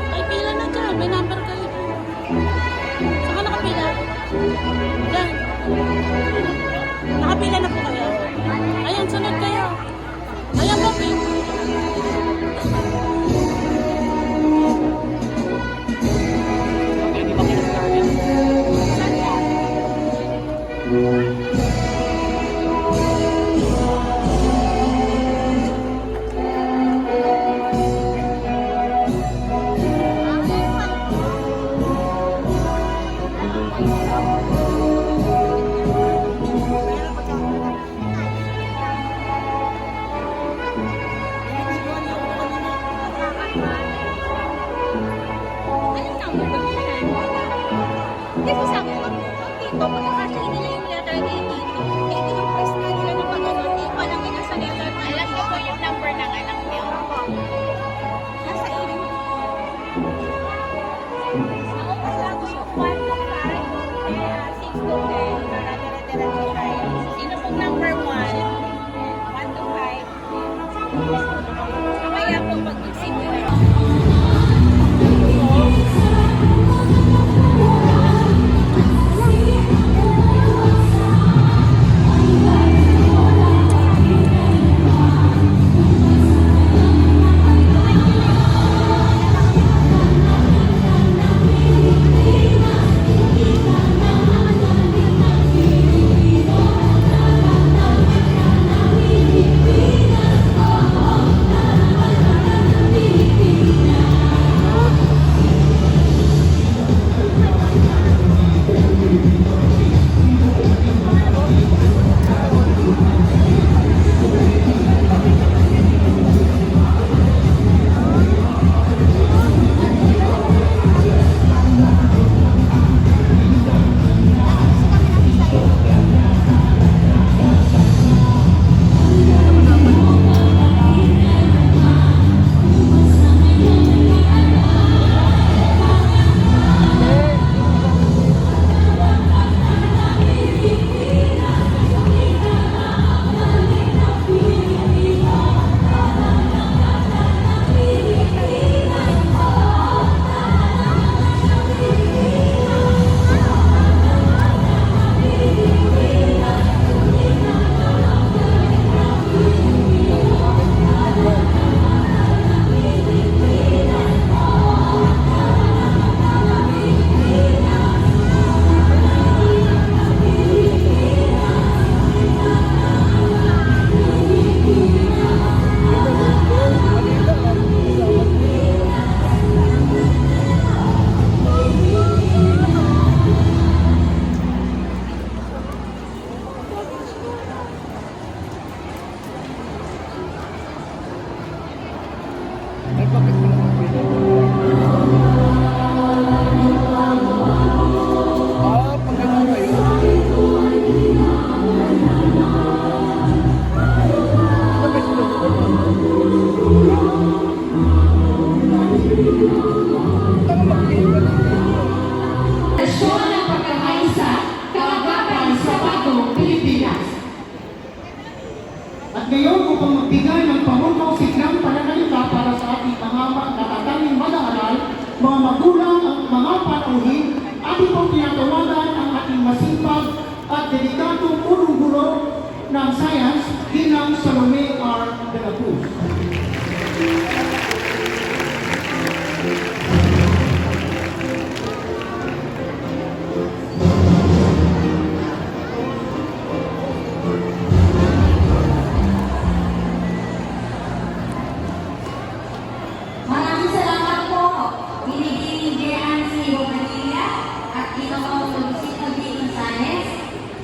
Ay, pila na dyan. May number kayo. Saan ka nakapila? Dyan. Nakapila na po kayo. Ayan, sunod kayo. Ayan po, pink. Di ba sabi ko, dito, pagkakasya nila yung letter A dito, eh, yung press na nila ng pag-anon, eh, palangin na sa letter A. Alam ko po yung number ng anak niyo. Nasa iling. Ako kasi ako yung 1 to 5, 6 to 10, dara-dara-dara siya. Sino pong number 1? 1 to 5. Kaya po, pag magsimula. Ngayon upang magbigay ng pamumuno siklang pananalita para sa ating mga natatanging mag-aaral, mga magulang at mga panauhin, ating pong tinatawagan ang ating masipag at dedikatong punong guro ng science bilang Salome R. de la Cruz.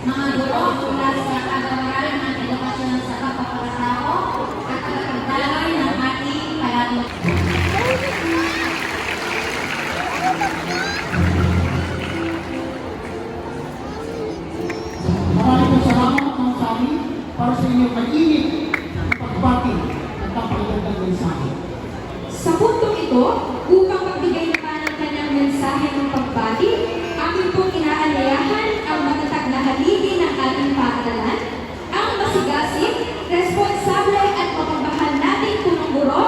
Mga guro mula sa Pag-aaral ng Edukasyon sa Kapwa-Tao at pagdaloy ng ating palatuntunan. Maraming salamat mga sabi para sa inyong mainit na pagbati at napakagandang mensahe. Sa puntong ito, upang magbigay naman ng kanyang mensahe ng pagbati, amin pong inaalayahan ang matatag na haligi ng ating paaralan, ang masigasig, responsable at mapagmahal nating punong guro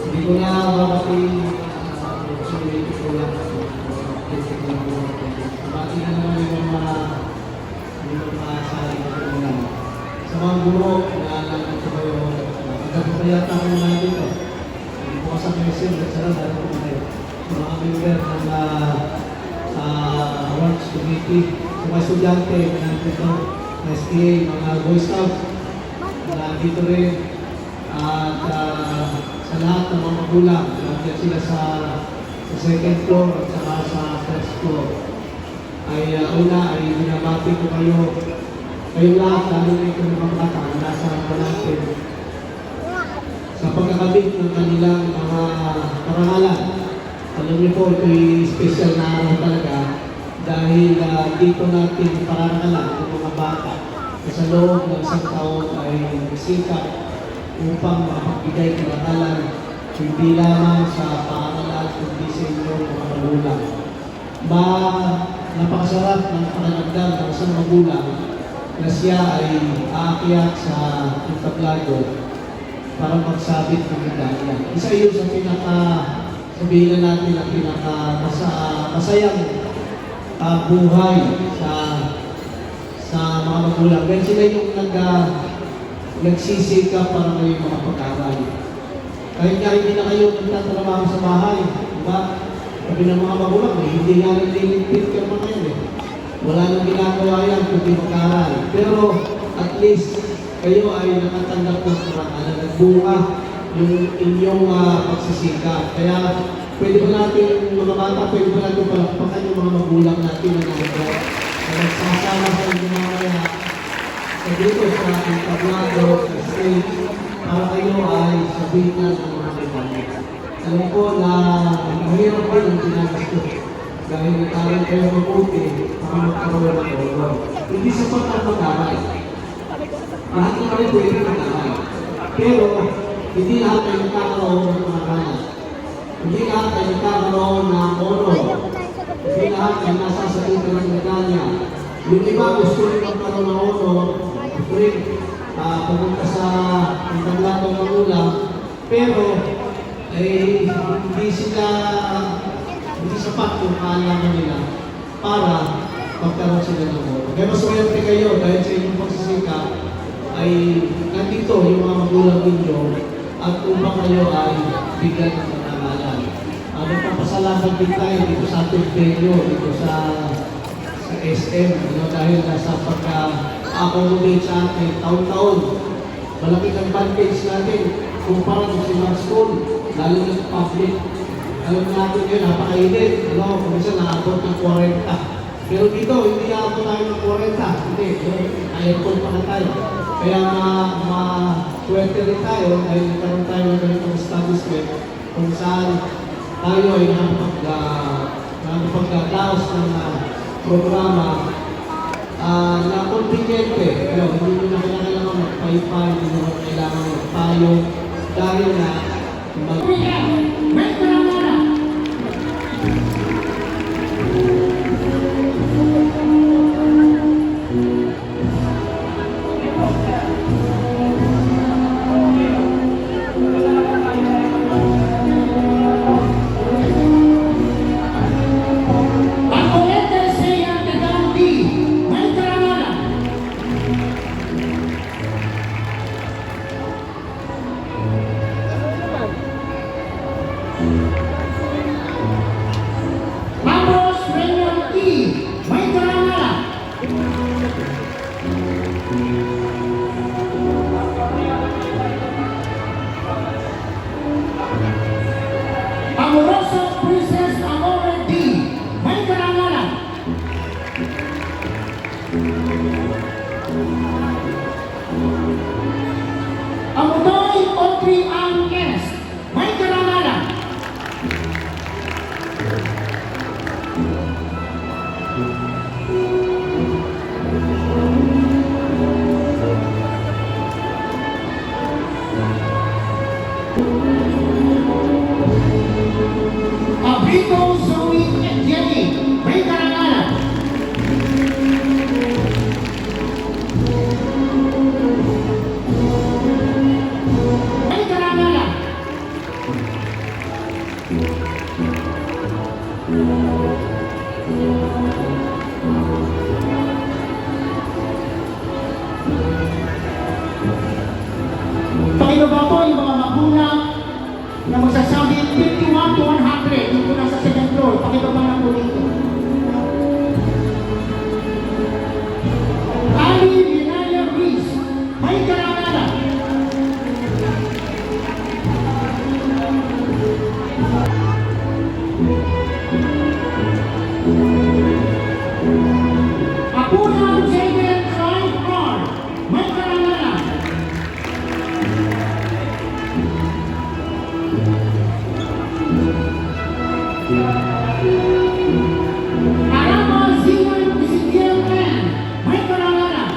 Hindi ko na mabating sulit ko lang. Bati na naman yung mga sali ko lang. Sa mga guro, naalala ko kayo, magkakapayata ko naman dito. Hindi ko kasama yung sim, at sarang dati ko kayo. Mga member ng awards committee, sa mga estudyante, nandito, SPA, mga Boy Scouts, nandito rin. At sa lahat ng mga magulang, nandiyan sila sa second floor at saka sa first floor. Ay una ay binabati ko kayong lahat, lalo na ito ng mga bata na nasa harapan natin sa pagkakabit ng kanilang mga parangalan. Alam niyo po, ito'y special na araw talaga dahil dito natin parangalan ng mga bata na sa loob ng isang taon ay nagsikap upang mapagbigay karangalan hindi lamang sa paaralan kundi sa inyong mga magulang. Napakasarap ng pakanagdag ng isang magulang na siya ay aakyat sa entablado para magsabit ng medalya. Isa yun sa sabihin na natin ang masayang buhay sa mga magulang. Dahil sila yung nagsisikap para kayo makapag-aral. Kahit nga hindi na kayo nagtatrabaho sa bahay, diba? Sabi ng mga magulang, hindi nga nililigpit ka mga yan eh. Wala nang ginagawa yan kundi mag-aral. Pero at least kayo ay nakatanggap ng parangalan, nagbunga yung inyong pagsisikap. Kaya pwede ba natin, mga bata, pwede ba natin palakpakan yung mga magulang natin na nagsasama sa inyong mga dito sa ating tablado, sa stage, para kayo ay sabihin ng mga kaibigan. Alam ko na mahirap din ang ginagastos dahil nagkaroon kayo mabuti para magkaroon ng oro. Hindi sapat ang pag-aral. Lahat ng kayo pwede mag-aral. Pero hindi lahat ay nagkakaroon ng mga kanan. Hindi lahat ay nagkakaroon ng oro. Hindi lahat ay nasasakitan ng medalya. Yung iba gusto rin magkaroon ng oro, gusto rin pumunta sa entablado ng magulang, pero hindi sapat yung kaalaman nila para magkaroon sila ng oro. Kaya maswerte kayo dahil sa inyong pagsisikap ay nandito yung mga magulang ninyo at upang kayo ay bigyan ng karangalan. Nagpapasalamat din tayo dito sa ating venue, dito sa SM, dahil nasa pagka-accommodate sa atin taon-taon. Malaking advantage natin kumpara sa mga school, lalo na sa public. Alam natin yun, napakainit. Kung isa naabot ng 40. Pero dito, hindi naabot tayo ng 40. Hindi, aircon pa na tayo. Kaya ma-swerte rin tayo dahil nagkaroon tayo ng ganitong establishment kung saan tayo ay nakapagdaos ng programa na kontingente. Pero hindi nyo na kailangan magpaypay, hindi nyo na kailangan magpayo dahil na May karangalan. Ang Colette Sea Tagampi, may karangalan. Ramos Raymond E, may karangalan. Amoroso Princess Amore D, may karangalan. Amudoy Audrey Ann S, may karangalan. Abrito Zoe and Jenny, may karangalan. May karangalan. Pakibaba po yung mga magulang na magsasabi 51 to 100 yung po nasa second floor. Pakibaba na po dito. Ali Linaya Ruiz, may karangalan. Apunan Jaden Drive Bar, may karangalan. Arama Ziwan Ezekiel Ren, may karangalan.